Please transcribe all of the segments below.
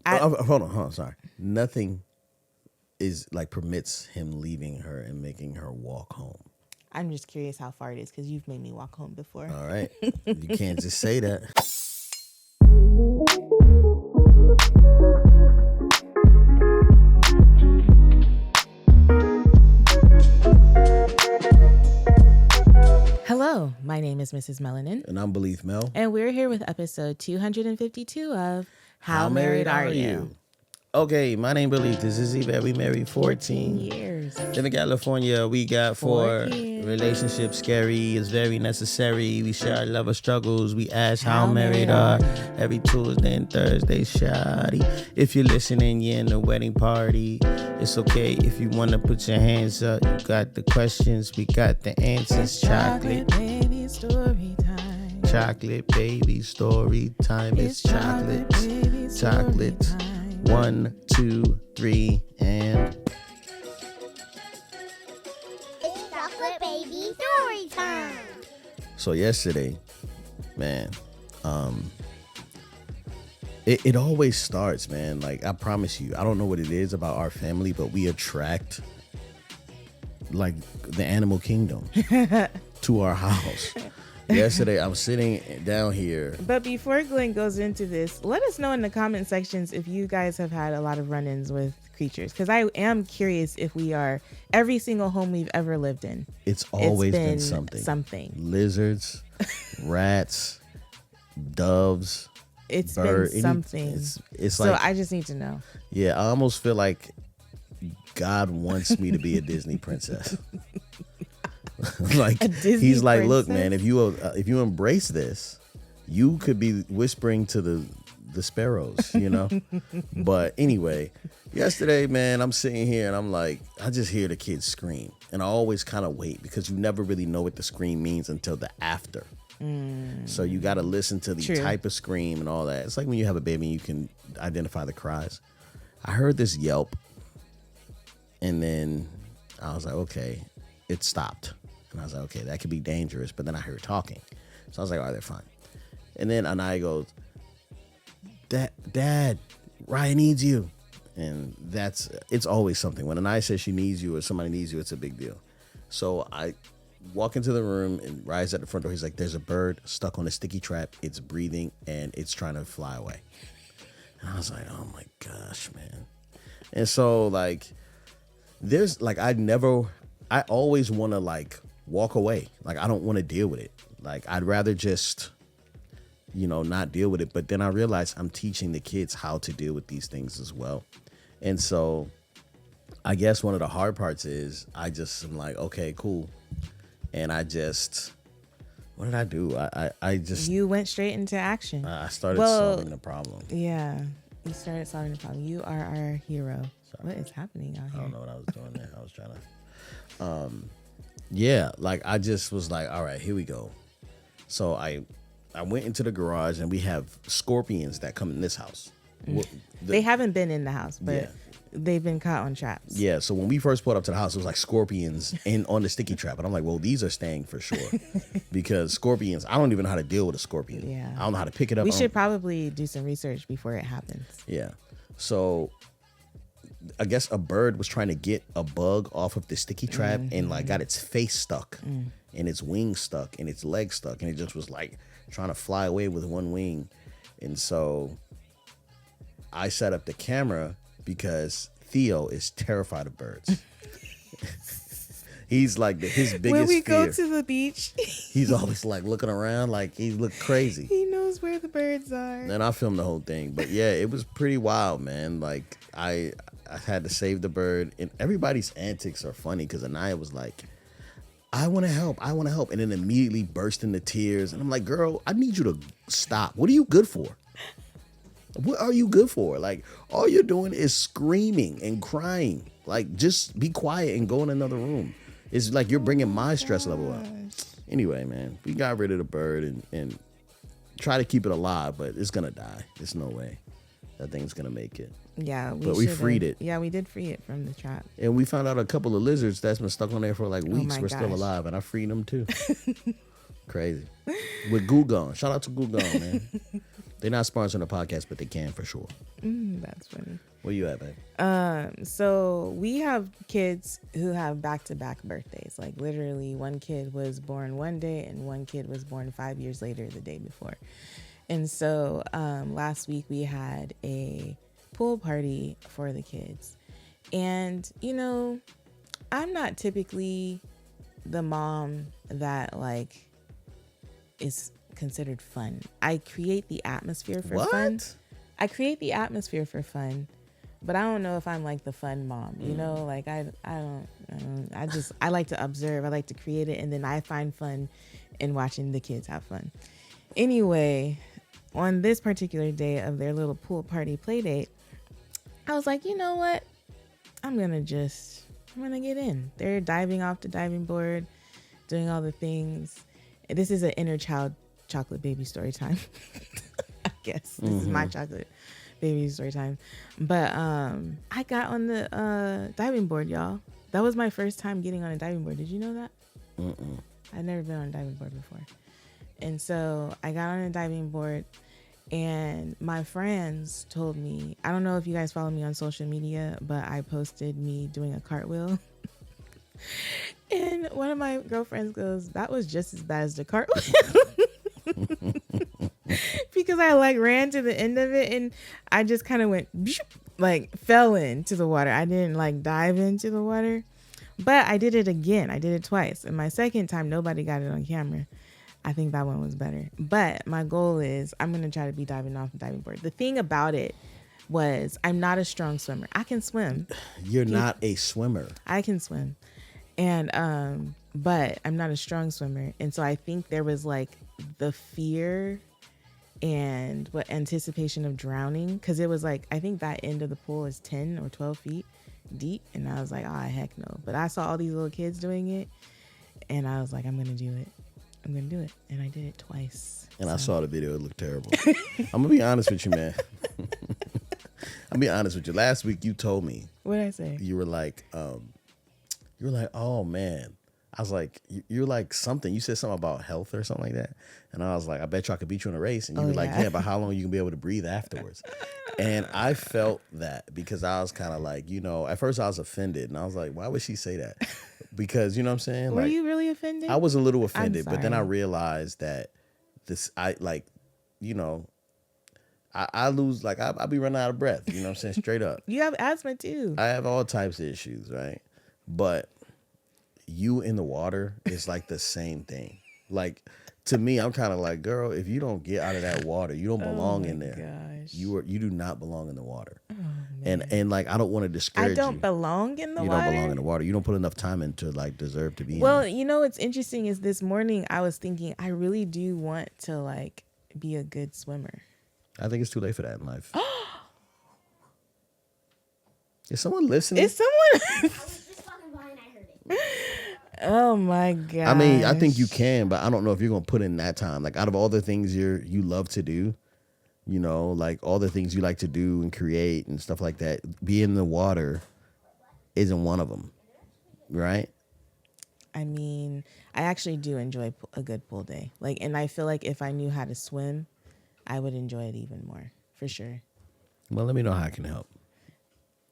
Hold on, sorry. Nothing is like permits him leaving her and making her walk home. I'm just curious how far it is because you've made me walk home before. All right. You can't just say that. Hello, my name is Mrs. Melanin. And I'm Belief Mel. And we're here with episode 252 of How Married Are You? Okay, my name Belief. This is Yvette. We married 14 years. Live in California. We got four kids. Relationships scary is very necessary. We share our love of struggles. We ask how married are. Every Tuesday and Thursday, shawty. If you're listening, you're in the wedding party. It's okay if you want to put your hands up. You got the questions. We got the answers. Chocolate baby story time. Chocolate baby story time. It's chocolate. Baby story Chocolate. time. 1, 2, 3, and It's chocolate baby story time. so yesterday, man, it always starts, man. Like I promise you, I don't know what it is about our family, but we attract like the animal kingdom to our house. Yesterday, I'm sitting down here. But before Glenn goes into this, let us know in the comment sections if you guys have had a lot of run-ins with creatures. Because I am curious if we are every single home we've ever lived in. It's always been something. Lizards, rats, doves. It's bird, been something. It's so like, I just need to know. Yeah, I almost feel like God wants me to be a Disney princess. Like he's like, princess? Look, man, if you embrace this, you could be whispering to the sparrows, you know. But anyway, yesterday, man, I'm sitting here and I'm like, I just hear the kids scream, and I always kind of wait because you never really know what the scream means until the after. So you got to listen to the type of scream and all that. It's like when you have a baby and you can identify the cries. I heard this yelp, and then I was like, okay, it stopped. And I was like, okay, that could be dangerous. But then I heard talking. So I was like, all right, they're fine. And then Anaya goes, Dad, Ryan needs you. And it's always something. When Anaya says she needs you or somebody needs you, it's a big deal. So I walk into the room and Ryan's at the front door. He's like, there's a bird stuck on a sticky trap. It's breathing and it's trying to fly away. And I was like, oh my gosh, man. And so like, there's like, I always want to like walk away. Like, I don't want to deal with it. Like, I'd rather just, not deal with it. But then I realized I'm teaching the kids how to deal with these things as well. And so I guess one of the hard parts is I just am like, okay, cool. And I just, what did I do? I just. You went straight into action. I started solving the problem. Yeah, you started solving the problem. You are our hero. Sorry. What is happening out here? I don't know what I was doing there. I was trying to. Yeah, like I just was like, all right, here we go. So I went into the garage and we have scorpions that come in this house. They haven't been in the house, but Yeah. they've been caught on traps. Yeah, so when we first pulled up to the house, it was like scorpions on the sticky trap. And I'm like, well, these are staying for sure. Because scorpions, I don't even know how to deal with a scorpion. Yeah. I don't know how to pick it up. We should probably do some research before it happens. Yeah. So I guess a bird was trying to get a bug off of the sticky trap and like got its face stuck and its wing stuck and its leg stuck. And it just was like trying to fly away with one wing. And so I set up the camera because Theo is terrified of birds. He's like his biggest fear. When we go to the beach, he's always like looking around like he looked crazy. He knows where the birds are. And I filmed the whole thing. But yeah, it was pretty wild, man. Like I had to save the bird. And everybody's antics are funny because Anaya was like, I want to help. And then immediately burst into tears. And I'm like, girl, I need you to stop. What are you good for? What are you good for? Like, all you're doing is screaming and crying. Like, just be quiet and go in another room. It's like you're bringing my stress level up. Anyway, man, we got rid of the bird and try to keep it alive, but it's going to die. There's no way that thing's going to make it. Yeah. We freed it. Yeah, we did free it from the trap. And we found out a couple of lizards that's been stuck on there for like weeks were still gosh. alive, and I freed them too. Crazy. With Goo Gone. Shout out to Goo Gone, man. They're not sponsoring the podcast, but they can for sure. That's funny. Where you at, babe? So we have kids who have back-to-back birthdays. Like literally one kid was born one day and one kid was born 5 years later the day before. And so last week we had a pool party for the kids. And, you know, I'm not typically the mom that like is considered fun. I create the atmosphere for fun. I create the atmosphere for fun, but I don't know if I'm like the fun mom, you know, like I like to observe. I like to create it. And then I find fun in watching the kids have fun. Anyway, on this particular day of their little pool party play date, I was like, you know what? I'm going to get in. They're diving off the diving board, doing all the things. This is an inner child chocolate baby story time. I guess this is my chocolate baby story time. But I got on the diving board, y'all. That was my first time getting on a diving board. Did you know that? I'd never been on a diving board before. And so I got on a diving board, and my friends told me, I don't know if you guys follow me on social media, but I posted me doing a cartwheel. And one of my girlfriends goes, that was just as bad as the cartwheel. Because I like ran to the end of it and I just kind of went like fell into the water. I didn't like dive into the water, but I did it again. I did it twice. And my second time, nobody got it on camera. I think that one was better. But my goal is I'm going to try to be diving off the diving board. The thing about it was I'm not a strong swimmer. I can swim. You're not a swimmer. I can swim. And, but I'm not a strong swimmer. And so I think there was like the fear and what anticipation of drowning. Cause it was like, I think that end of the pool is 10 or 12 feet deep. And I was like, oh, heck no. But I saw all these little kids doing it. And I was like, I'm going to do it. I'm going to do it. And I did it twice. And I saw the video. It looked terrible. I'm going to be honest with you, man. I'll be honest with you. Last week you told me. What did I say? You were like, oh, man. I was like, you're like something. You said something about health or something like that. And I was like, I bet you I could beat you in a race. And you were like, yeah, but how long you can be able to breathe afterwards? And I felt that because I was kind of like, you know, at first I was offended. And I was like, why would she say that? Because, you know what I'm saying? Were like, you really offended? I was a little offended. I'm But then I sorry. realized that I lose, like, I'll be running out of breath. You know what I'm saying? Straight up. You have asthma too. I have all types of issues, right? But you in the water is like the same thing. Like, to me, I'm kind of like, girl, if you don't get out of that water, you don't belong in there. Gosh. You do not belong in the water. And like, I don't want to discourage you. I don't belong in the You water. don't belong in the water. You don't put enough time in to like deserve to be in Well, there. you know what's interesting is this morning I was thinking I really do want to like be a good swimmer. I think it's too late for that in life. Is someone listening? Is someone? I was just fucking blind. I heard it. Oh my god. I mean, I think you can, but I don't know if you're gonna put in that time. Like, out of all the things you love to do, you know, like all the things you like to do and create and stuff like that, being in the water isn't one of them, right? I mean, I actually do enjoy a good pool day. Like, and I feel like if I knew how to swim, I would enjoy it even more, for sure. Well, let me know how I can help.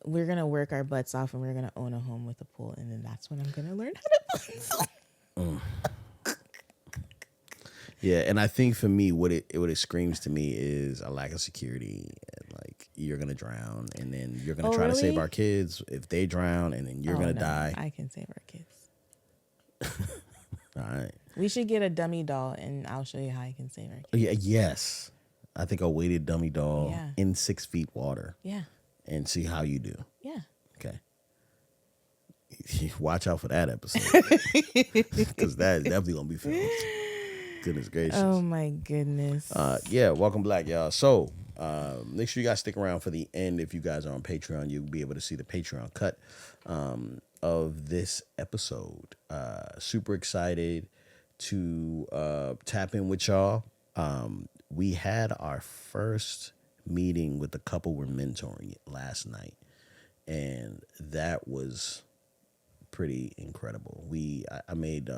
We're gonna work our butts off, and we're gonna own a home with a pool, and then that's when I'm gonna learn how to. Yeah, and I think for me, what it screams to me is a lack of security, and like you're gonna drown, and then you're gonna try to save really? our kids if they drown, and then you're gonna No, die. I can save our kids. All right. We should get a dummy doll, and I'll show you how I can save our kids. Yeah. Yes. I think a weighted dummy doll Yeah. in 6 feet water, Yeah, and see how you do. yeah. Okay. Watch out for that episode, because that is definitely gonna be filmed. Goodness gracious. Oh my goodness. Yeah, welcome back, y'all. So make sure you guys stick around for the end. If you guys are on Patreon, you'll be able to see the Patreon cut of this episode. Super excited to tap in with y'all. We had our first meeting with the couple we're mentoring last night, and that was pretty incredible. I made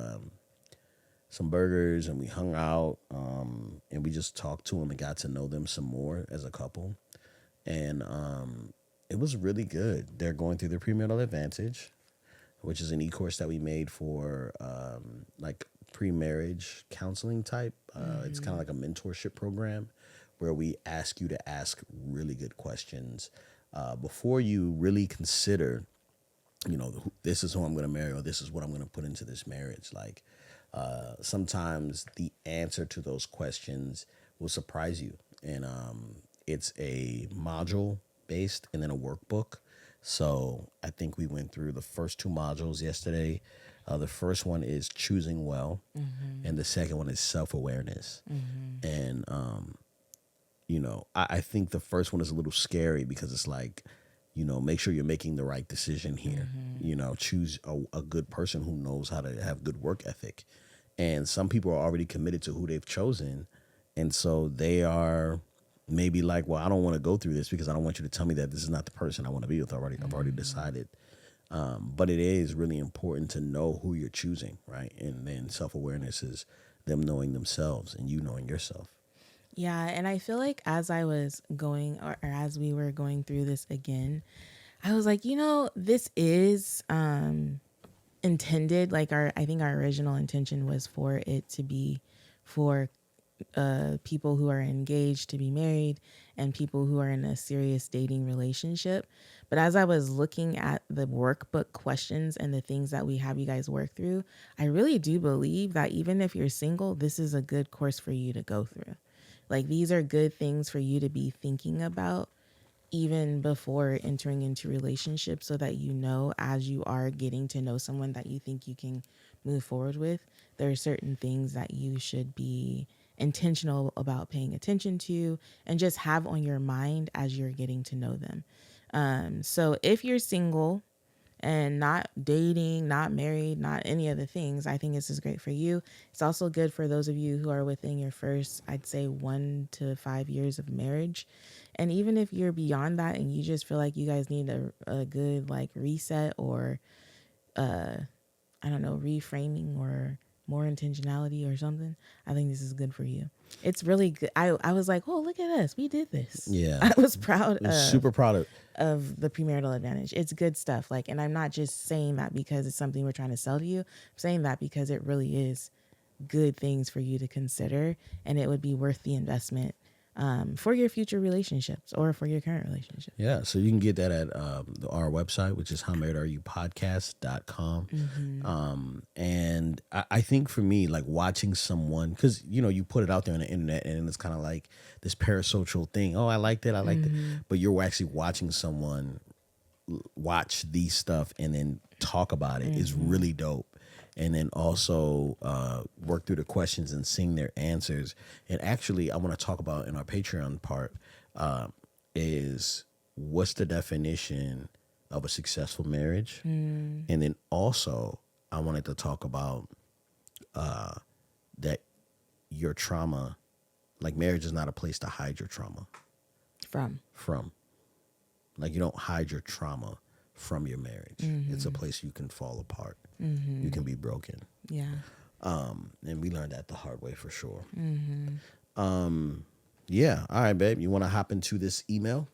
some burgers, and we hung out, and we just talked to them and got to know them some more as a couple. And it was really good. They're going through their Premarital Advantage, which is an e-course that we made for like pre-marriage counseling type. It's kind of like a mentorship program where we ask you to ask really good questions before you really consider, this is who I'm going to marry, or this is what I'm going to put into this marriage. Like sometimes the answer to those questions will surprise you. And it's a module based and then a workbook. So I think we went through the first two modules yesterday. The first one is choosing well, and the second one is self-awareness. And, I think the first one is a little scary because it's like, make sure you're making the right decision here. Choose a good person who knows how to have good work ethic. And some people are already committed to who they've chosen. And so they are maybe like, well, I don't want to go through this because I don't want you to tell me that this is not the person I want to be with already. I've already decided. But it is really important to know who you're choosing, right? And then self-awareness is them knowing themselves and you knowing yourself. Yeah, and I feel like as I was going, or as we were going through this again, I was like, this is intended. Like I think our original intention was for it to be for people who are engaged to be married and people who are in a serious dating relationship. But as I was looking at the workbook questions and the things that we have you guys work through, I really do believe that even if you're single, this is a good course for you to go through. Like these are good things for you to be thinking about even before entering into relationships, so that as you are getting to know someone that you think you can move forward with, there are certain things that you should be intentional about paying attention to and just have on your mind as you're getting to know them. So if you're single and not dating, not married, not any of the things, I think this is great for you. It's also good for those of you who are within your first, I'd say 1 to 5 years of marriage. And even if you're beyond that and you just feel like you guys need a good like reset or, reframing or more intentionality or something, I think this is good for you. It's really good. I was like, oh, look at us. We did this. Yeah. I was proud Super proud of the Premarital Advantage. It's good stuff. Like, and I'm not just saying that because it's something we're trying to sell to you. I'm saying that because it really is good things for you to consider, and it would be worth the investment for your future relationships or for your current relationship. Yeah, so you can get that at our website, which is howmarriedareyoupodcast.com. And I think for me, like watching someone, because, you put it out there on the internet and it's kind of like this parasocial thing. Oh, I liked it. But you're actually watching someone watch these stuff and then talk about it is really dope. And then also work through the questions and seeing their answers. And actually, I want to talk about in our Patreon part is what's the definition of a successful marriage? And then also, I wanted to talk about that your trauma, like marriage is not a place to hide your trauma. From. Like you don't hide your trauma from your marriage. It's a place you can fall apart. You can be broken. Yeah. And we learned that the hard way for sure. Yeah. All right, babe. You want to hop into this email?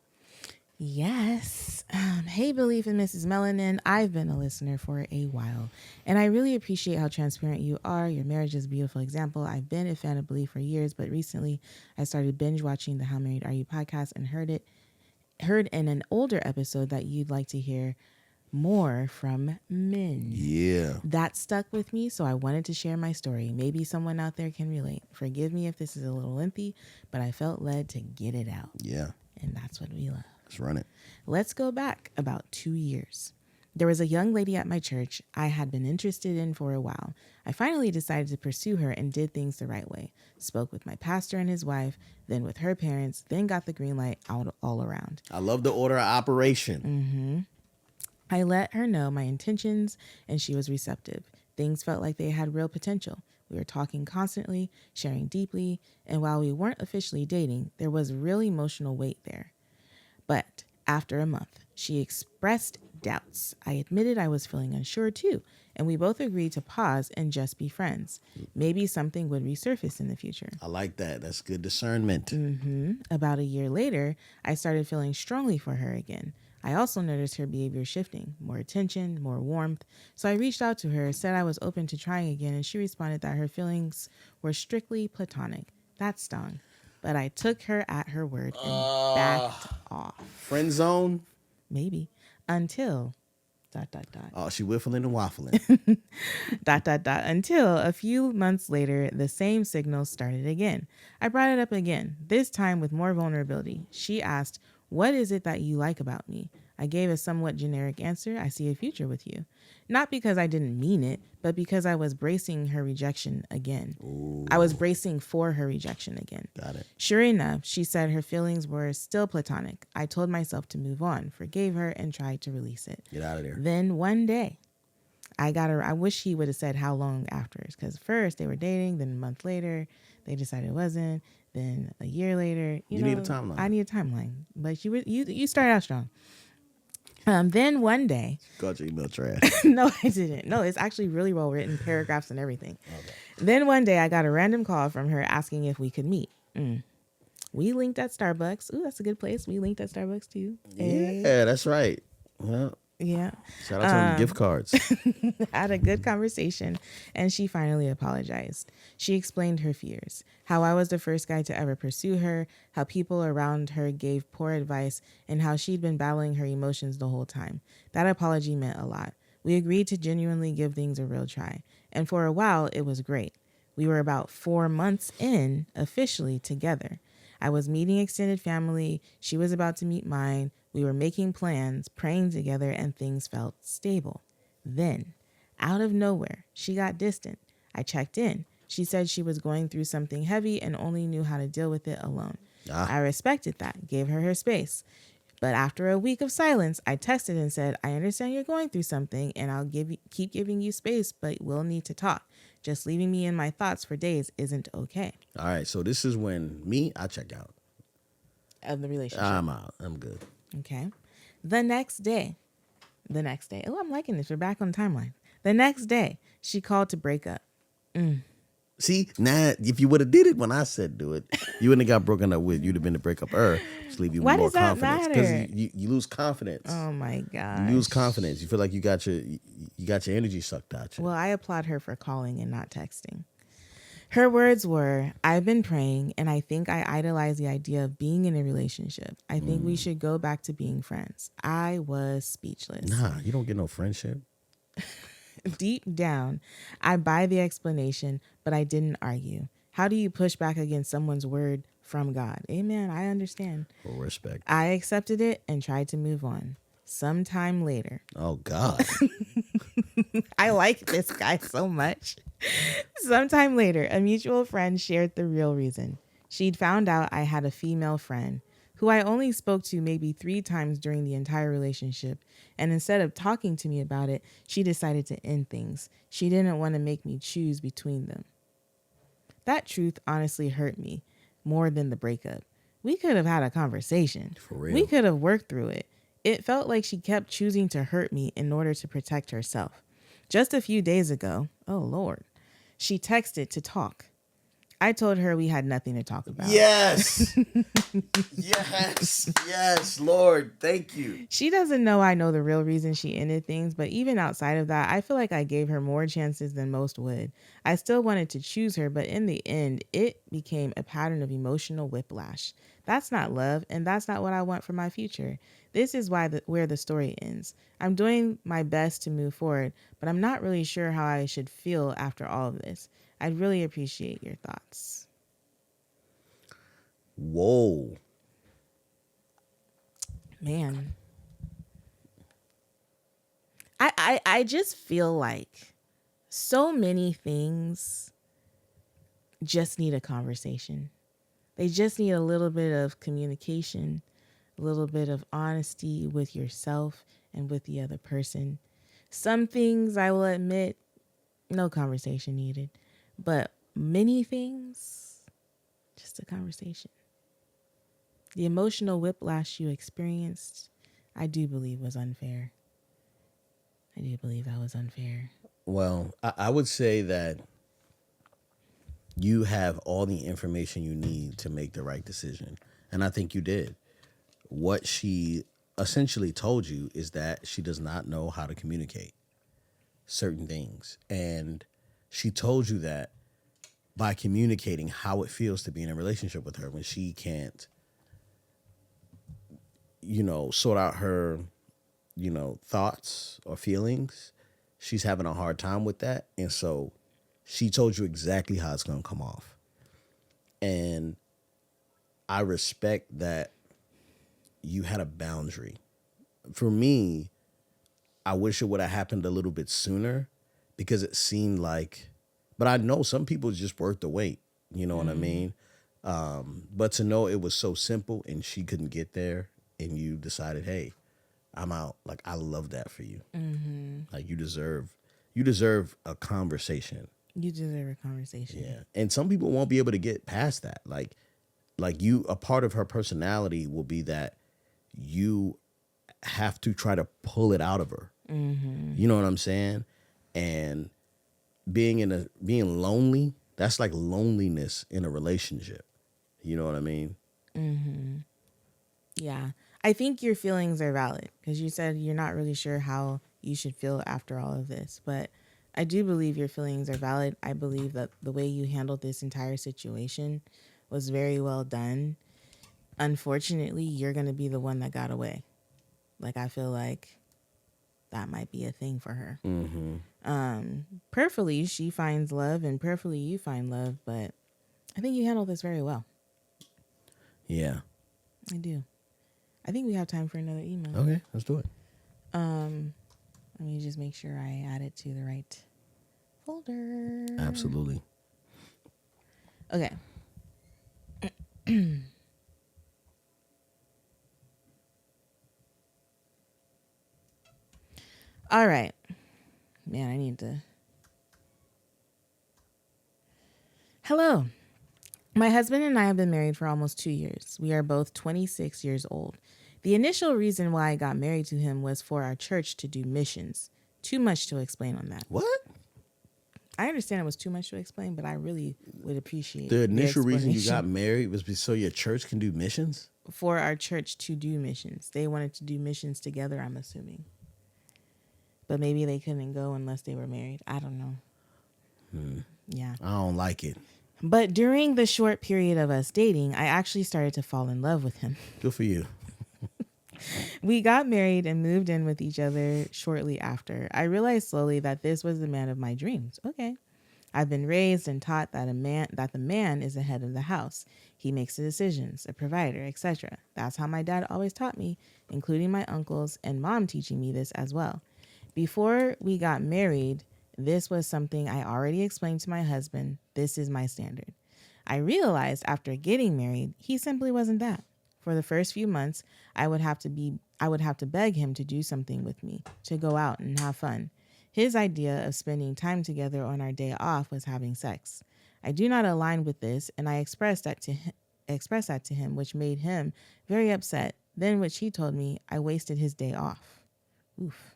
Yes. Hey, Belief in Mrs. Melanin. I've been a listener for a while, and I really appreciate how transparent you are. Your marriage is a beautiful example. I've been a fan of Belief for years, but recently I started binge watching the How Married Are You podcast and heard in an older episode that you'd like to hear more from men. Yeah. That stuck with me, so I wanted to share my story. Maybe someone out there can relate. Forgive me if this is a little lengthy, but I felt led to get it out. Yeah. And that's what we love. Let's run it. Let's go back about 2 years. There was a young lady at my church I had been interested in for a while. I finally decided to pursue her and did things the right way. Spoke with my pastor and his wife, then with her parents, then got the green light out all around. I love the order of operation. I let her know my intentions, and she was receptive. Things felt like they had real potential. We were talking constantly, sharing deeply, and while we weren't officially dating, there was real emotional weight there. But after a month, she expressed doubts. I admitted I was feeling unsure too, and we both agreed to pause and just be friends. Maybe something would resurface in the future. I like that. That's good discernment. About a year later, I started feeling strongly for her again. I also noticed her behavior shifting, more attention, more warmth. So I reached out to her, said I was open to trying again, and she responded that her feelings were strictly platonic. That stung. But I took her at her word and backed off. Friend zone. Maybe. Until ... Oh, she whiffling and waffling. Until a few months later, the same signals started again. I brought it up again, this time with more vulnerability. She asked, "What is it that you like about me?" I gave a somewhat generic answer. "I see a future with you." Not because I didn't mean it, but because I was bracing her rejection again. Ooh. I was bracing for her rejection again. Got it. Sure enough, she said her feelings were still platonic. I told myself to move on, forgave her, and tried to release it. Get out of there. Then one day, I wish he would have said how long after, because first they were dating, then a month later, they decided it wasn't, then a year later. You need a timeline. I need a timeline. But you started out strong. Then one day, Got your email trash. no, I didn't. No, it's actually really well written, paragraphs and everything. Okay. Then one day I got a random call from her asking if we could meet. We linked at Starbucks. Ooh, that's a good place. We linked at Starbucks too. Yeah, that's right. Well, yeah. Shout out to them gift cards. Had a good conversation, and she finally apologized. She explained her fears, how I was the first guy to ever pursue her, how people around her gave poor advice, and how she'd been battling her emotions the whole time. That apology meant a lot. We agreed to genuinely give things a real try, and for a while, it was great. We were about 4 months in, officially together. I was meeting extended family. She was about to meet mine. We were making plans, praying together, and things felt stable. Then, out of nowhere, she got distant. I checked in. She said she was going through something heavy and only knew how to deal with it alone. I respected that, gave her her space. But after a week of silence, I texted and said, "I understand you're going through something, and I'll keep giving you space, but we'll need to talk. Just leaving me in my thoughts for days isn't okay." All right, so this is when I check out of the relationship. I'm out. I'm good. Okay. The next day. Oh, I'm liking this. We're back on the timeline. The next day, she called to break up. See, now if you would have did it when I said do it, you wouldn't have got broken up with. You'd have been to break up her. Just leave you Why with more does that confidence. matter? Because you lose confidence. Oh my God. You lose confidence. You feel like you got your energy sucked out. Well, I applaud her for calling and not texting. Her words were, "I've been praying, and I think I idolize the idea of being in a relationship. I think we should go back to being friends." I was speechless. Nah, you don't get no friendship. Deep down, I buy the explanation, but I didn't argue. How do you push back against someone's word from God? Amen. I understand. Well, respect. I accepted it and tried to move on. Sometime later. Oh, God. I like this guy so much. Sometime later, a mutual friend shared the real reason. She'd found out I had a female friend who I only spoke to maybe 3 times during the entire relationship. And instead of talking to me about it, she decided to end things. She didn't want to make me choose between them. That truth honestly hurt me more than the breakup. We could have had a conversation. For real. We could have worked through it. It felt like she kept choosing to hurt me in order to protect herself. Just a few days ago, oh Lord, she texted to talk. I told her we had nothing to talk about. Yes. Yes, Lord. Thank you. She doesn't know I know the real reason she ended things, but even outside of that, I feel like I gave her more chances than most would. I still wanted to choose her, but in the end, it became a pattern of emotional whiplash. That's not love, and that's not what I want for my future. This is where the story ends. I'm doing my best to move forward, but I'm not really sure how I should feel after all of this. I'd really appreciate your thoughts. Whoa. Man. I just feel like so many things just need a conversation. They just need a little bit of communication, a little bit of honesty with yourself and with the other person. Some things, I will admit, no conversation needed. But many things, just a conversation. The emotional whiplash you experienced, I do believe was unfair. I do believe that was unfair. Well, I would say that you have all the information you need to make the right decision. And I think you did. What she essentially told you is that she does not know how to communicate certain things. And she told you that by communicating how it feels to be in a relationship with her when she can't, sort out her, thoughts or feelings. She's having a hard time with that. And so she told you exactly how it's going to come off. And I respect that you had a boundary. For me, I wish it would have happened a little bit sooner because it seemed like, but I know some people just worth the wait. You know what I mean? But to know it was so simple and she couldn't get there and you decided, hey, I'm out. Like, I love that for you. Like, you deserve a conversation. You deserve a conversation. Yeah. And some people won't be able to get past that. Like you, a part of her personality will be that you have to try to pull it out of her. You know what I'm saying? And being lonely, that's like loneliness in a relationship. You know what I mean? Yeah. I think your feelings are valid because you said you're not really sure how you should feel after all of this. But I do believe your feelings are valid. I believe that the way you handled this entire situation was very well done. Unfortunately, you're going to be the one that got away. Like, I feel like that might be a thing for her. Prayerfully, she finds love and prayerfully you find love. But I think you handled this very well. Yeah. I do. I think we have time for another email. Okay, let's do it. Let me just make sure I add it to the right folder. Absolutely. Okay. All right. Man, I need to. Hello. My husband and I have been married for almost 2 years. We are both 26 years old. The initial reason why I got married to him was for our church to do missions. Too much to explain on that. What? I understand it was too much to explain, but I really would appreciate The initial reason you explanation. got married was so your church can do missions? For our church to do missions. They wanted to do missions together, I'm assuming. But maybe they couldn't go unless they were married. I don't know. Yeah. I don't like it. But during the short period of us dating, I actually started to fall in love with him. Good for you. We got married and moved in with each other shortly after. I realized slowly that this was the man of my dreams. Okay. I've been raised and taught that the man is the head of the house. He makes the decisions, a provider, etc. That's how my dad always taught me, including my uncles and mom teaching me this as well. Before we got married, this was something I already explained to my husband. This is my standard. I realized after getting married, he simply wasn't that. For the first few months, I would have to beg him to do something with me, to go out and have fun. His idea of spending time together on our day off was having sex. I do not align with this, and I expressed that to him, which made him very upset. Then, which he told me, I wasted his day off. Oof.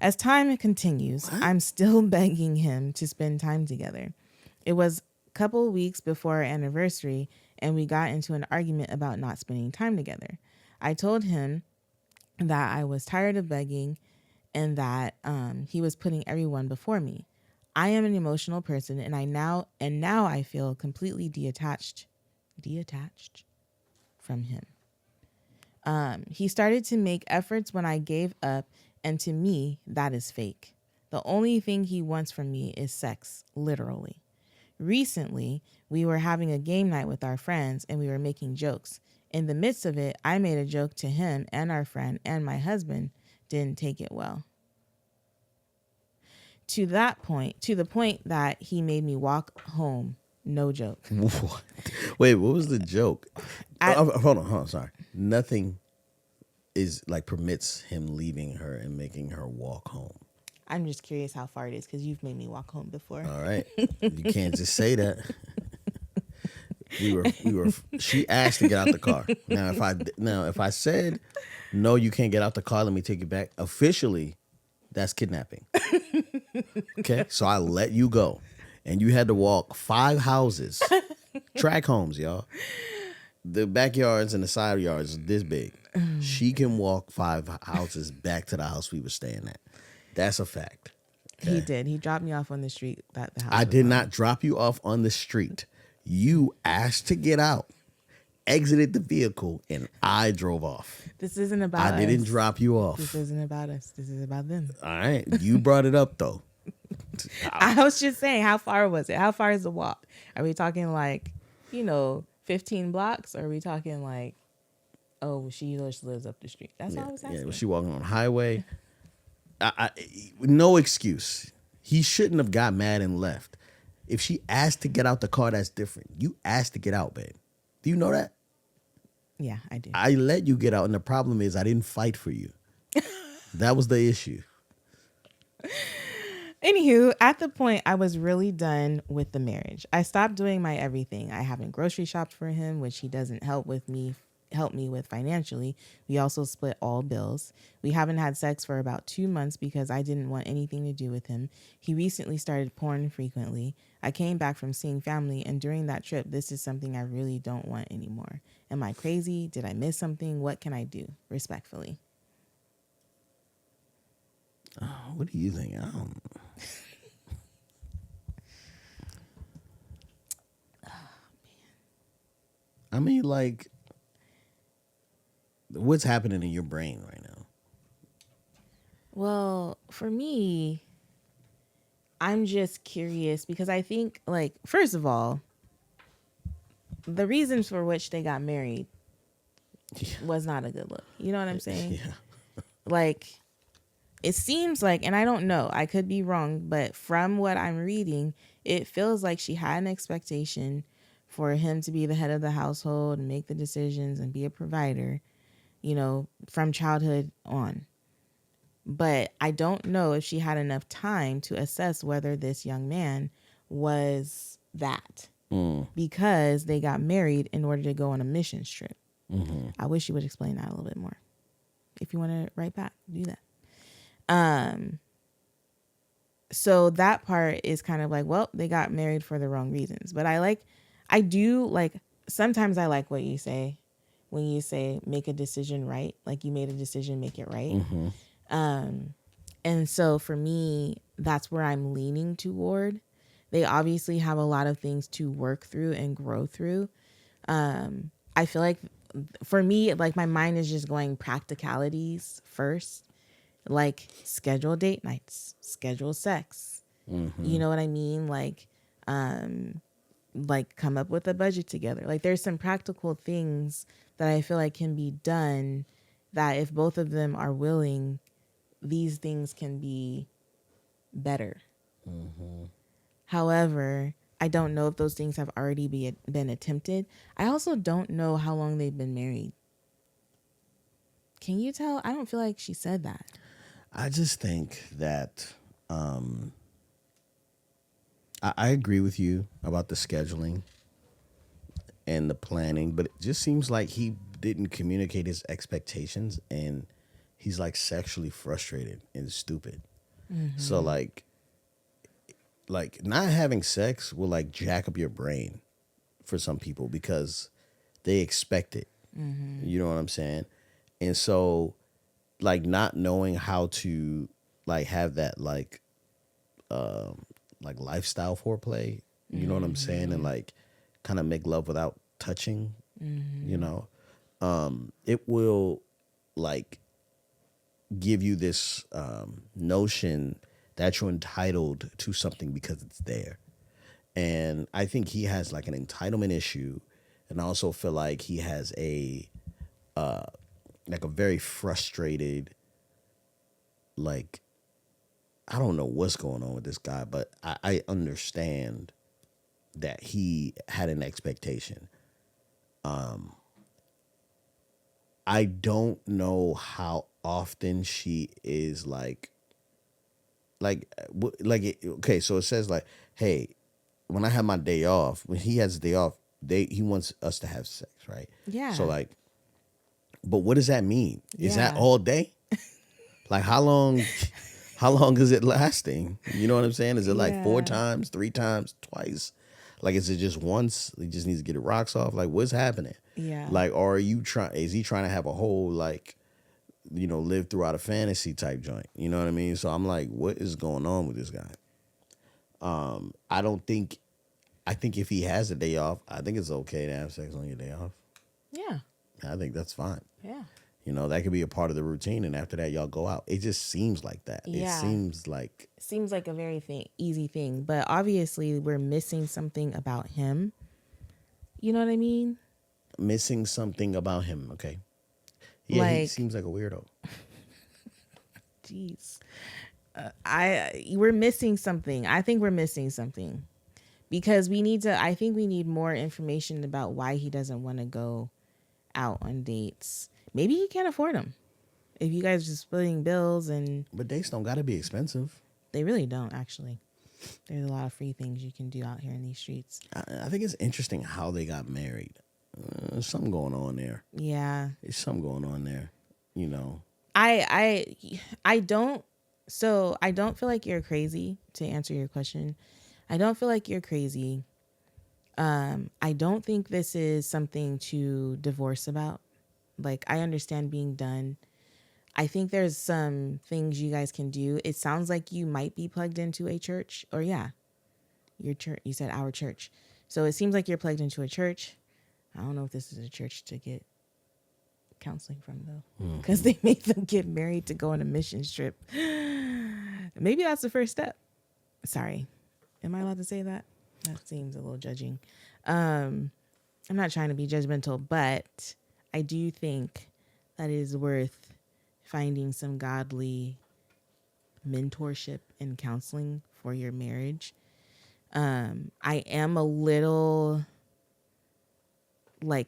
As time continues, I'm still begging him to spend time together. It was a couple weeks before our anniversary, and we got into an argument about not spending time together. I told him that I was tired of begging and that he was putting everyone before me. I am an emotional person, and now I feel completely detached from him. He started to make efforts when I gave up, and to me, that is fake. The only thing he wants from me is sex, literally. Recently, we were having a game night with our friends, and we were making jokes. In the midst of it, I made a joke to him and our friend, and my husband didn't take it well. To the point that he made me walk home. No joke. What? Wait, what was the joke? Hold on, sorry. Nothing is like permits him leaving her and making her walk home. I'm just curious how far it is because you've made me walk home before. All right. You can't just say that. She asked to get out the car. Now if I said no, you can't get out the car, let me take you back. Officially, That's kidnapping. Okay, so I let you go, and you had to walk 5 houses, track homes, y'all. The backyards and the side yards is this big. She can walk 5 houses back to the house we were staying at. That's a fact. He did. He dropped me off on the street that the house. I was did on. not drop you off on the street. You asked to get out, exited the vehicle, and I drove off. This isn't about I didn't us. drop you off. This isn't about us. This is about them. All right. You brought it up, though. I was just saying, how far was it? How far is the walk? Are we talking like, 15 blocks? Or are we talking like, oh, she just lives up the street? That's all I was asking. Yeah, was she walking on the highway? No excuse. He shouldn't have got mad and left. If she asked to get out the car, that's different. You asked to get out, babe. Do you know that? Yeah, I do. I let you get out, and the problem is I didn't fight for you. That was the issue. Anywho, at the point I was really done with the marriage. I stopped doing my everything. I haven't grocery shopped for him, which he doesn't help me with financially. We also split all bills. We haven't had sex for about 2 months because I didn't want anything to do with him. He recently started porn frequently. I came back from seeing family, and during that trip, this is something I really don't want anymore. Am I crazy? Did I miss something? What can I do? Respectfully. What do you think? I don't. I mean, like, what's happening in your brain right now? Well, for me, I'm just curious because I think, like, first of all, the reasons for which they got married was not a good look. You know what I'm saying? Yeah. Like, it seems like, and I don't know, I could be wrong, but from what I'm reading, it feels like she had an expectation for him to be the head of the household and make the decisions and be a provider, from childhood on. But I don't know if she had enough time to assess whether this young man was that because they got married in order to go on a mission trip. Mm-hmm. I wish you would explain that a little bit more. If you want to write back, do that. So that part is kind of like, well, they got married for the wrong reasons. But sometimes I like what you say when you say make a decision right. Like you made a decision, make it right. Mm-hmm. And so for me, that's where I'm leaning toward. They obviously have a lot of things to work through and grow through. I feel like for me, like my mind is just going practicalities first, like schedule date nights, schedule sex. Mm-hmm. You know what I mean? Like come up with a budget together. Like there's some practical things that I feel like can be done that if both of them are willing, these things can be better. Mm-hmm. However, I don't know if those things have already been attempted. I also don't know how long they've been married. Can you tell? I don't feel like she said that. I just think that I agree with you about the scheduling and the planning, but it just seems like he didn't communicate his expectations and he's like sexually frustrated and stupid. Mm-hmm. So like not having sex will like jack up your brain for some people because they expect it. Mm-hmm. You know what I'm saying? And so like not knowing how to like have that like lifestyle foreplay, you know what I'm saying? And like kind of make love without touching, you know? It will like give you this notion that you're entitled to something because it's there. And I think he has like an entitlement issue. And I also feel like he has a very frustrated, like, I don't know what's going on with this guy, but I understand that he had an expectation. I don't know how often she is okay, so it says like, hey, when I have my day off, when he has a day off, he wants us to have sex, right? Yeah. So like, but what does that mean? Is that Yeah. all day? Like how long How long is it lasting? You know what I'm saying? Is it like 4 Yeah. times, 3 times, twice? Like, is it just once? He just needs to get the rocks off. Like, what's happening? Yeah. Like, or are you trying? Is he trying to have a whole like, live throughout a fantasy type joint? You know what I mean? So I'm like, what is going on with this guy? I don't think. I think if he has a day off, I think it's okay to have sex on your day off. Yeah. I think that's fine. Yeah. That could be a part of the routine, and after that, y'all go out. It just seems like that. Yeah. It seems like A very easy thing, but obviously we're missing something about him. You know what I mean? missing something about him. Okay, yeah, he Like- seems like a weirdo. Jeez. We're missing something. I think we're missing something because I think we need more information about why he doesn't want to go out on dates. Maybe he can't afford them. If you guys are just splitting bills But dates don't gotta be expensive. they really don't actually. There's a lot of free things you can do out here in these streets. I think it's interesting how they got married. There's something going on there. Yeah. There's something going on there. I don't feel like you're crazy, to answer your question. I don't feel like you're crazy. I don't think this is something to divorce about. Like, I understand being done. I think there's some things you guys can do. It sounds like you might be plugged into a church, or your church. You said our church. So it seems like you're plugged into a church. I don't know if this is a church to get counseling from, though, because they make them get married to go on a mission trip. Maybe that's the first step. Sorry. Am I allowed to say that? That seems a little judging. I'm not trying to be judgmental, but I do think that it is worth finding some godly mentorship and counseling for your marriage. I am a little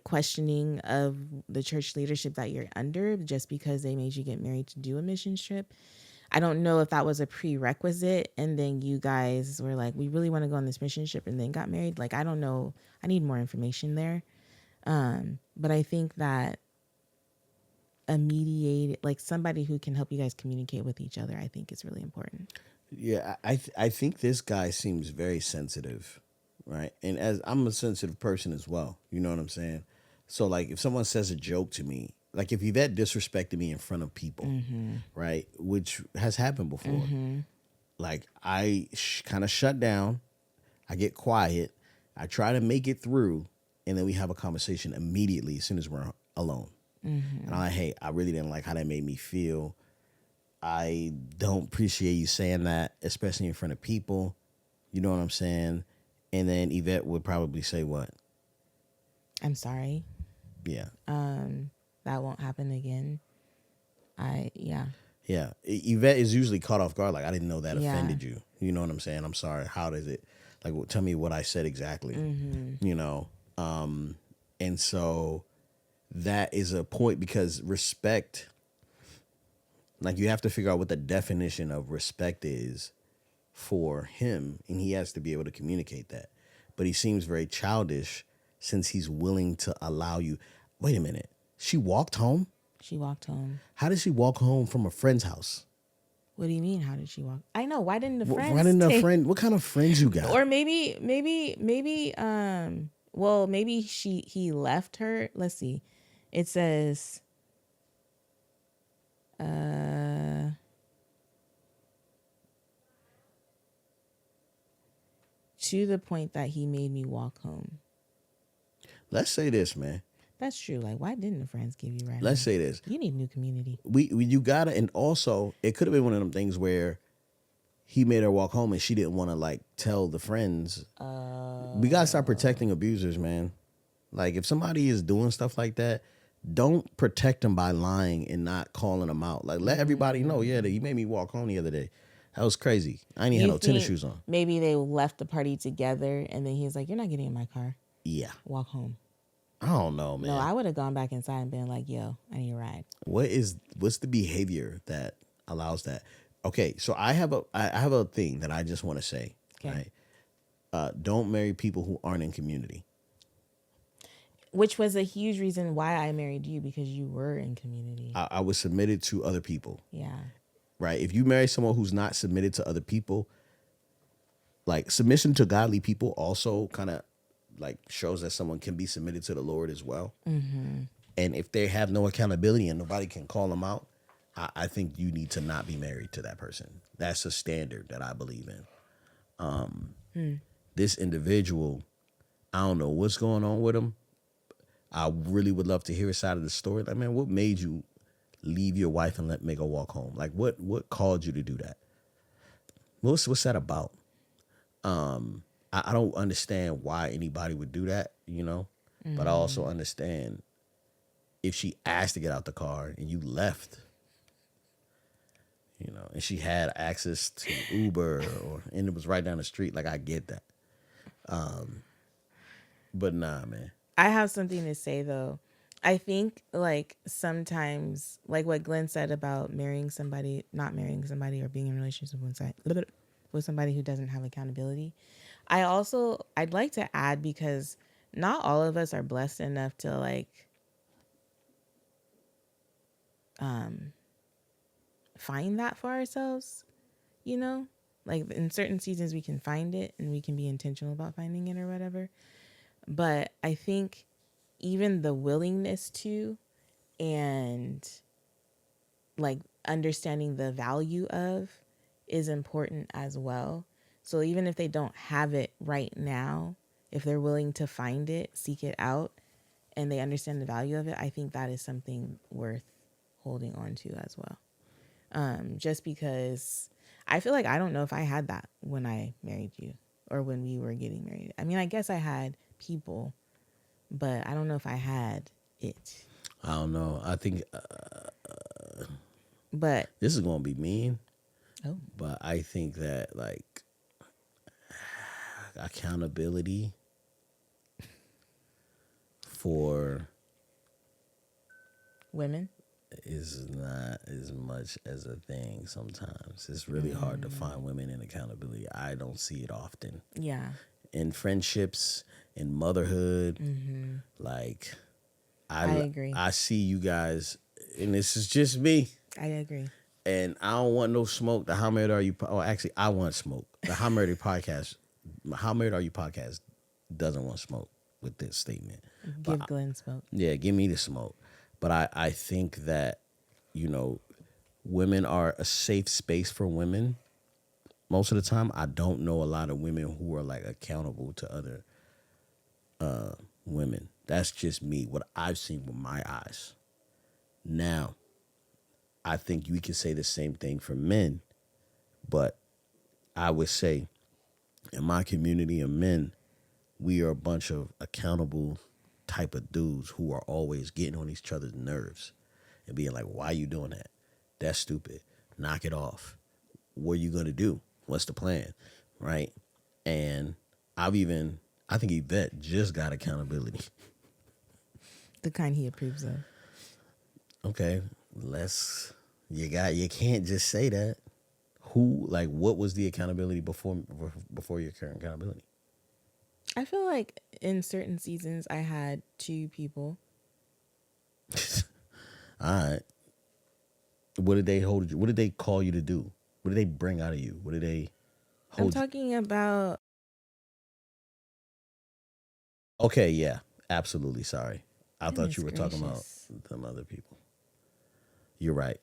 questioning of the church leadership that you're under just because they made you get married to do a mission trip. I don't know if that was a prerequisite and then you guys were like, we really want to go on this mission trip and then got married. I don't know. I need more information there. But I think that a mediator, somebody who can help you guys communicate with each other, I think is really important. Yeah, I think this guy seems very sensitive, right? And as I'm a sensitive person as well, you know what I'm saying? So if someone says a joke to me, if Yvette disrespected me in front of people, right, which has happened before, I kind of shut down, I get quiet, I try to make it through, and then we have a conversation immediately as soon as we're alone. And I'm like, hey, I really didn't like how that made me feel. I don't appreciate you saying that, especially in front of people. You know what I'm saying? And then Yvette would probably say what? I'm sorry. Yeah. That won't happen again. Yeah. Yeah. Yvette is usually caught off guard. I didn't know that Yeah. offended you. You know what I'm saying? I'm sorry. How does it? Tell me what I said exactly. And so that is a point because respect, you have to figure out what the definition of respect is for him, and he has to be able to communicate that. But he seems very childish since he's willing to allow you. Wait a minute. She walked home? She walked home. How did she walk home from a friend's house? What do you mean? How did she walk? I know. Why didn't the friends? Why didn't the friend? What kind of friends you got? Or maybe. Well, maybe he left her. Let's see. It says. To the point that he made me walk home. Let's say this, man. That's true. Why didn't the friends give you right? Let's say this. You need new community. You gotta, and also it could have been one of them things where he made her walk home and she didn't want to tell the friends. We gotta start protecting abusers, man. If somebody is doing stuff like that, don't protect them by lying and not calling them out. Let everybody know, yeah, that you made me walk home the other day. That was crazy. I ain't even had no tennis shoes on. Maybe they left the party together and then he's like, you're not getting in my car. Yeah. Walk home. I don't know, man. No, I would have gone back inside and been like, yo, I need a ride. What's the behavior that allows that? Okay, so I have a thing that I just want to say. Okay. Right? Don't marry people who aren't in community. Which was a huge reason why I married you, because you were in community. I was submitted to other people. Yeah. right? If you marry someone who's not submitted to other people, like submission to godly people also kind of like shows that someone can be submitted to the Lord as well. And if they have no accountability and nobody can call them out, I think you need to not be married to that person. That's a standard that I believe in. This individual, I don't know what's going on with him. I really would love to hear his side of the story. Like, man, what made you leave your wife and make her walk home? Like, what caused you to do that? What's that about? I don't understand why anybody would do that, you know? But I also understand if she asked to get out the car and you left, you know, and she had access to Uber and it was right down the street, like I get that. But nah, man. I have something to say though. I think like sometimes, like what Glenn said about marrying somebody, not marrying somebody, or being in a relationship with somebody who doesn't have accountability. I'd like to add, because not all of us are blessed enough to like find that for ourselves, you know? Like in certain seasons we can find it and we can be intentional about finding it or whatever. But I think even the willingness to, and like understanding the value of, is important as well. So even if they don't have it right now, if they're willing to find it, seek it out, and they understand the value of it, I think that is something worth holding on to as well. Just because I feel like I don't know if I had that when I married you or when we were getting married. I mean, I guess I had people, but I don't know if I had it. I don't know. I think But this is going to be mean. oh, But I think that like accountability for women. is not as much as a thing sometimes. It's really hard to find women in accountability. I don't see it often. Yeah. In friendships, in motherhood, like I agree. I see you guys, and this is just me. I agree. And I don't want no smoke. The How Married Are You? Oh, actually, I want smoke. The How Married Are You podcast doesn't want smoke with this statement. Give Glenn smoke. Yeah, give me the smoke. But I think that, you know, women are a safe space for women. Most of the time, I don't know a lot of women who are like accountable to other women. That's just me, what I've seen with my eyes. Now, I think we can say the same thing for men, but I would say in my community of men, we are a bunch of accountable type of dudes who are always getting on each other's nerves and being like, why are you doing that? That's stupid. Knock it off. What are you going to do? What's the plan? Right? And I think Yvette just got accountability. The kind he approves of. Okay, you can't just say that. What was the accountability before your current accountability? I feel like in certain seasons I had two people. All right. What did they hold you? What did they call you to do? What did they bring out of you? What did they hold I'm talking about. Okay, yeah, absolutely. Sorry. I thought you were Goodness talking about gracious. some other people. You're right.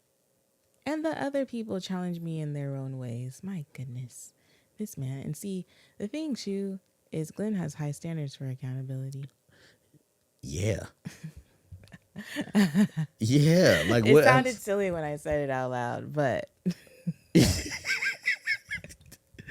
And the other people challenge me in their own ways. My goodness. This man. And see, the thing too is Glenn has high standards for accountability. Yeah. Yeah. Like It what? sounded silly when I said it out loud, but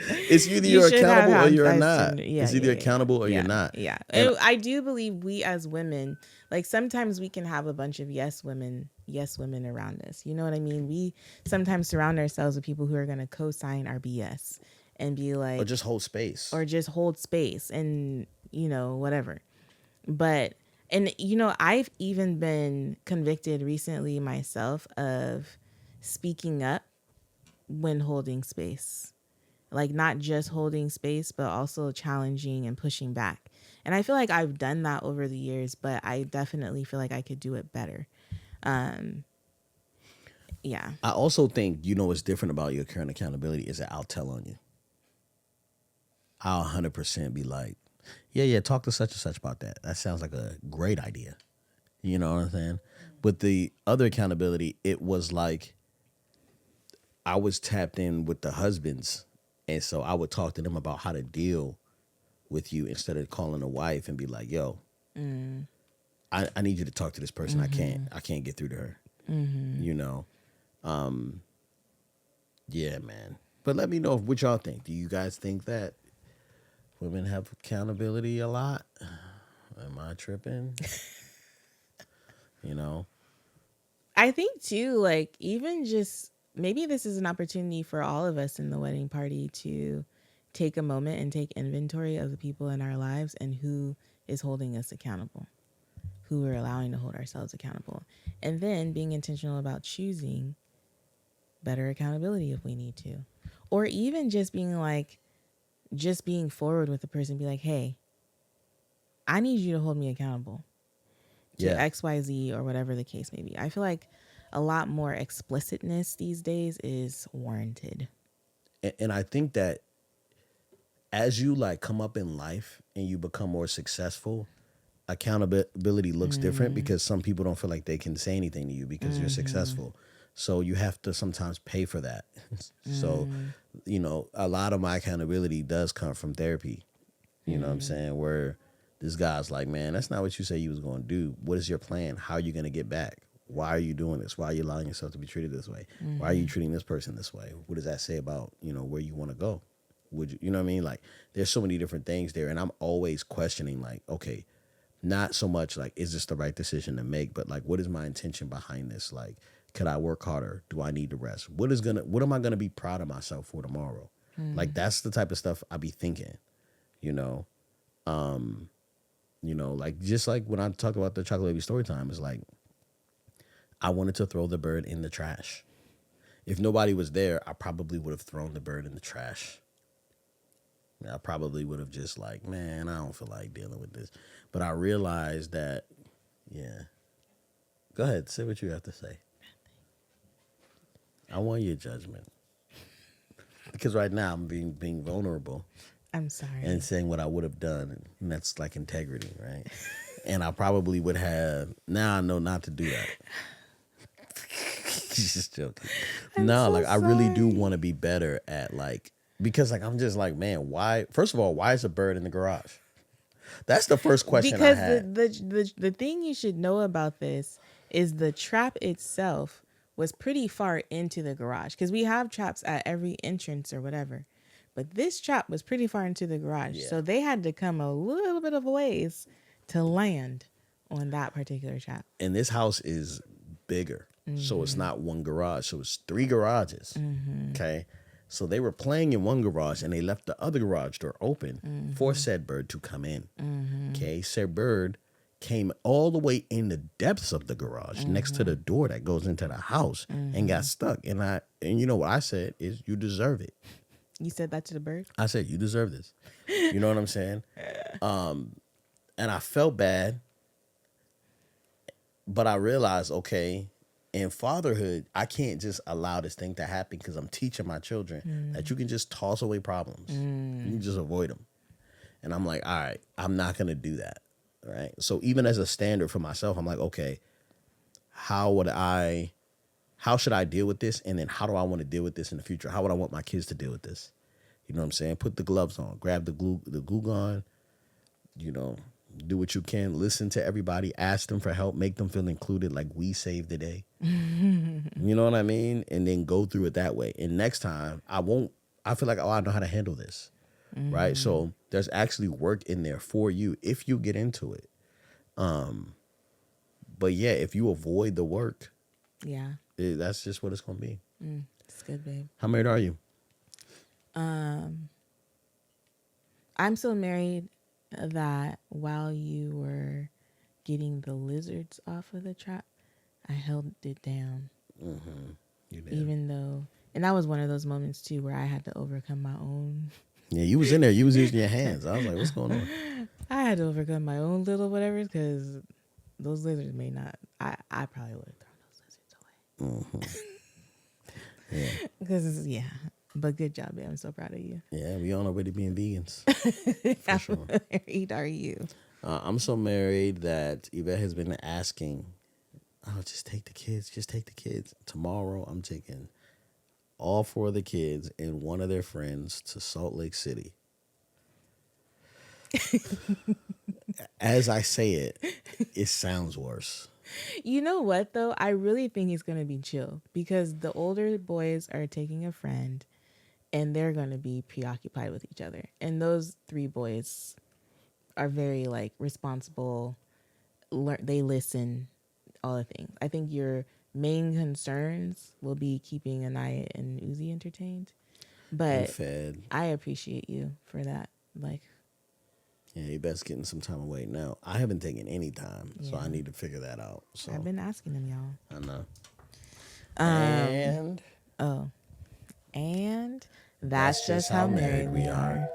It's either You you're should have accountable or had you're high not. standard- yeah, It's either yeah, accountable or yeah, you're not. Yeah. And I do believe we as women, like sometimes we can have a bunch of yes women around us. You know what I mean? We sometimes surround ourselves with people who are going to co-sign our BS and be like, or just hold space. or just hold space and, you know, whatever. But, and, you know, I've even been convicted recently myself of speaking up when holding space. Like not just holding space, but also challenging and pushing back. And I feel like I've done that over the years, but I definitely feel like I could do it better. Yeah. I also think, what's different about your current accountability is that I'll tell on you. I'll 100% be like, yeah, talk to such and such about that. That sounds like a great idea. You know what I'm saying? But the other accountability, it was like I was tapped in with the husbands. And so I would talk to them about how to deal with you instead of calling the wife and be like, yo, I need you to talk to this person. I can't get through to her. You know? Yeah, man. But let me know what y'all think. Do you guys think that women have accountability a lot? Am I tripping? I think too, like, even just maybe this is an opportunity for all of us in the wedding party to take a moment and take inventory of the people in our lives and who is holding us accountable, who we're allowing to hold ourselves accountable. And then being intentional about choosing better accountability if we need to. Or even just being forward with the person, be like, hey, I need you to hold me accountable to XYZ or whatever the case may be. I feel like a lot more explicitness these days is warranted. And I think that as you come up in life and you become more successful, accountability looks different because some people don't feel like they can say anything to you because you're successful. So you have to sometimes pay for that. So, a lot of my accountability does come from therapy. You know what I'm saying? Where this guy's like, man, that's not what you say you was going to do. What is your plan? How are you going to get back? Why are you doing this? Why are you allowing yourself to be treated this way? Why are you treating this person this way? What does that say about, where you want to go? Would you know what I mean? Like, there's so many different things there. And I'm always questioning, like, okay, not so much like, is this the right decision to make? But like, what is my intention behind this? Like, could I work harder? Do I need to rest? What am I gonna be proud of myself for tomorrow? Like, that's the type of stuff I be thinking, like just like when I talk about the chocolate baby story time, it's like I wanted to throw the bird in the trash. If nobody was there, I probably would have thrown the bird in the trash. I probably would have just like, man, I don't feel like dealing with this. But I realized that, yeah. Go ahead, say what you have to say. I want your judgment. Because right now I'm being vulnerable. I'm sorry. And saying what I would have done. And that's like integrity, right? And I probably would have, now I know not to do that. She's just joking. I really do want to be better at because I'm just like, man, why? First of all, why is a bird in the garage? That's the first question I had. The thing you should know about this is the trap itself was pretty far into the garage, because we have traps at every entrance or whatever. But this trap was pretty far into the garage. Yeah. So they had to come a little bit of a ways to land on that particular trap. And this house is bigger. So it's not one garage. So it's 3 garages. Okay. So they were playing in one garage and they left the other garage door open for said bird to come in. Okay. Said bird came all the way in the depths of the garage next to the door that goes into the house and got stuck. And you know what I said is, you deserve it. You said that to the bird? I said, you deserve this. You know what I'm saying? And I felt bad, but I realized, okay, in fatherhood, I can't just allow this thing to happen, because I'm teaching my children that you can just toss away problems. You can just avoid them. And I'm like, all right, I'm not going to do that. Right. So even as a standard for myself, I'm like, okay, how should I deal with this? And then how do I want to deal with this in the future? How would I want my kids to deal with this? You know what I'm saying? Put the gloves on, grab the glue gun, do what you can, listen to everybody, ask them for help, make them feel included, like we saved the day. You know what I mean? And then go through it that way. And next time I feel like, I know how to handle this. Right. So there's actually work in there for you if you get into it. But yeah, if you avoid the work, that's just what it's going to be. It's good, babe. How married are you? I'm so married that while you were getting the lizards off of the trap, I held it down. You did. Even though, and that was one of those moments too where I had to overcome my own. Yeah, you was in there. You was using your hands. I was like, what's going on? I had to overcome my own little whatever, because those lizards may not. I probably would have thrown those lizards away. Because but good job, babe. I'm so proud of you. Yeah, we on our way to being vegans. For sure. How married are you? I'm so married that Yvette has been asking, oh, just take the kids. Just take the kids. Tomorrow, I'm taking all 4 of the kids and one of their friends to Salt Lake City. As I say it, it sounds worse. You know what, though? I really think he's going to be chill because the older boys are taking a friend and they're going to be preoccupied with each other. And those 3 boys are very, like, responsible. They listen, all the things. I think your main concerns will be keeping Anaya and Uzi entertained. But fed. I appreciate you for that. Like, yeah, you best getting some time away. Now, I haven't taken any time, so I need to figure that out. So I've been asking them, y'all. I know. And that's just how married we are.